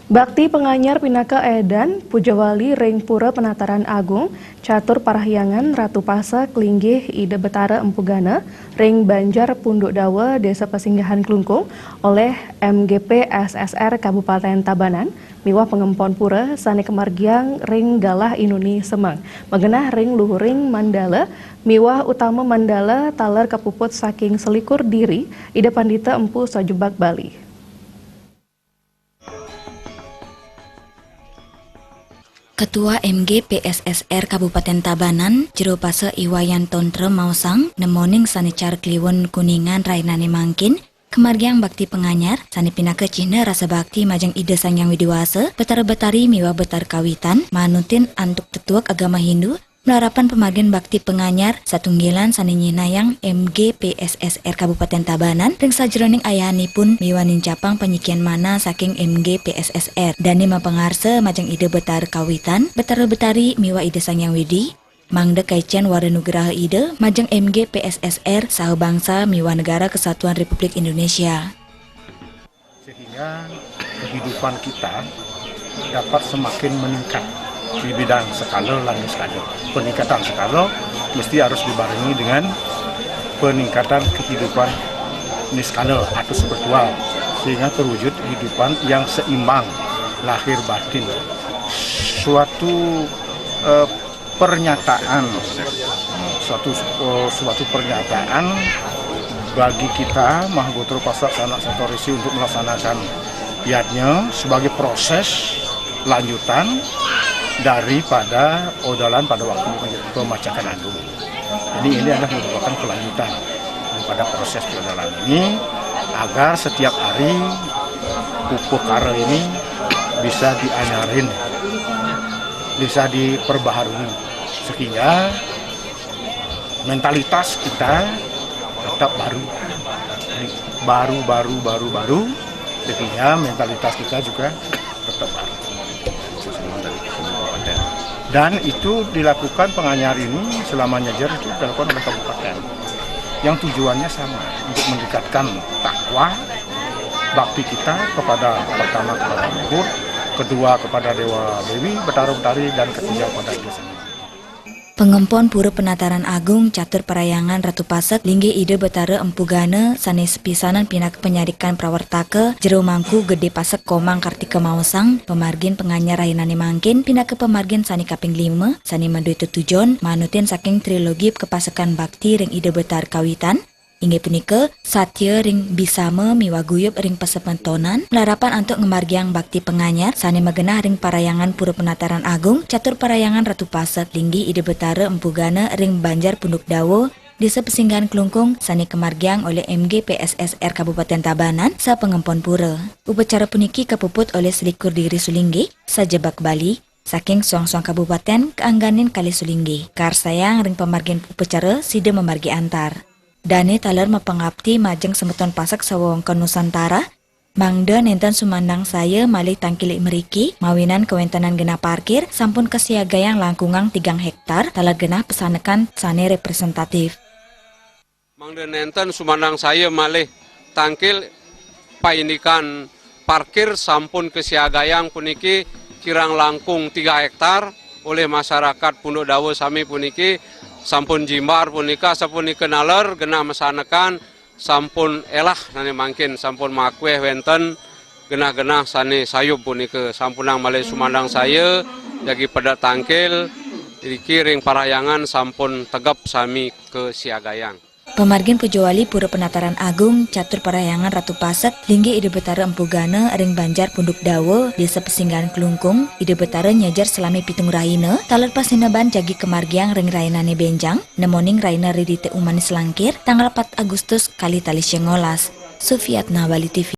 Bakti Penganyar Pinaka Edan, Pujawali Ring Pura Penataran Agung, Catur Parahyangan Ratu Pasak Linggih Ide Betara Empugana, Ring Banjar Punduk Dawa Desa Pesinggahan Klungkung oleh MGP SSR Kabupaten Tabanan, miwah pengempon pura Sani Kemargiang Ring Galah Inuni Semang, mengenah Ring Luhuring Mandala, miwah utama Mandala taler kapuput saking selikur diri, Ide Pandita Empu Sojebak Bali. Ketua MGP SSR Kabupaten Tabanan, Jero Pase Iwayan Tontre Mausang, nemoning sanicar Kliwon Kuningan Rainane Mangkin, kemargiang Bakti Penganyar, sani pinaka Cina rasa bakti majang ide sangyang widiwase, betar-betari miwa betar kawitan, manutin antuk tetuak agama Hindu, melarapan pemargian Bakti Penganyar, satunggilan sani nyinayang MGP SSR Kabupaten Tabanan, ring sajroning ayahanipun miwa nincapang penyikian mana saking MGP SSR, dani mapengarse majang ide betar kawitan, betar-betari miwa ide sangyang widi, mangde kaicen waranugraha ide, majang MGP SSR saha bangsa miwa negara Kesatuan Republik Indonesia. Sehingga kehidupan kita dapat semakin meningkat di bidang skala dan skala. Peningkatan skala mesti harus dibarengi dengan peningkatan kehidupan niskala atau spiritual, sehingga terwujud kehidupan yang seimbang lahir batin. Suatu pernyataan bagi kita Mahagotro Pasak Sanak Satorisi untuk melaksanakan biadnya sebagai proses lanjutan daripada odalan pada waktu pemacakan agung. Jadi ini adalah merupakan kelanjutan daripada proses odalan ini, agar setiap hari pupuk kara ini bisa dianyarin, bisa diperbaharui, sehingga mentalitas kita tetap baru, sehingga mentalitas kita juga tetap baru. Dan itu dilakukan Penganyar ini selama nyajar itu dilakukan oleh kabupaten, yang tujuannya sama, untuk mendekatkan takwa bakti kita kepada pertama kepada leluhur, kedua kepada Dewa Dewi, Betara-betari, dan ketiga kepada desa. Pengempon Pura Penataran Agung Catur Parahyangan Ratu Pasak Linggih Ide Betara Empugana sani sepisanan pinak penyarikan prawartaka Jero Mangku Gede Pasak Komang Kartika Mausang pemargin Penganyar Rainane Mangkin pinak pemargin sani kaping 5 sani Mandui Tutujon manutin saking trilogi kepasakan bakti ring Ide Betar Kawitan. Inggih punika satya ring bisame miwa guyub ring pesepentonan melarapan untuk ngemargiang Bakti Penganyar sani magenah ring Parahyangan Pura Penataran Agung Catur Parahyangan Ratu Pasak Linggih Ide Betara Empugana ring Banjar Punduk Dawa Desa Pesinggahan Klungkung sani kemargiang oleh MGP SSR Kabupaten Tabanan sa pengempon pura. Upacara puniki kapuput oleh selikur diri Sulinggi sajebak Bali saking suang-suang kabupaten keangganin kali Sulinggi. Karsayang ring pemargian upacara sida memargi antar. Dane taler mapangapti majeng semeton pasak sawangka Nusantara, mangda nenten sumandang saya malih tangkili meriki, mawinan kewentanan genah parkir, sampun kesiagayang langkungang 3 hektar, taler genah pesanekan sane representatif. Mangda nenten sumandang saya malih tangkil paindikan parkir sampun kesiagayang puniki kirang langkung 3 hektar oleh masyarakat Punduk Dawa sami puniki. Sampun jimbar punika sapunika naler genah mesanekan sampun elah nani mangkin sampun makweh wenten genah-genah sani sayub punika sampunang malih sumandang saya jagi pada tangkil iki ring Parahyangan sampun tegap sami ke siagayang. Pemargin Pujawali Pura Penataran Agung Catur Parahyangan Ratu Pasak Linggih Ide Betara Empugana ring Banjar Punduk Dawa Desa Pesinggahan Klungkung Ide Betara nyajar selami pitung raina taler pasineban jagi kemargiang ring Rainane Benjang nemoning Raina Ridite Umanis Langkir tanggal 4 Agustus kali tali Syengolas. Sufiatna Bali TV.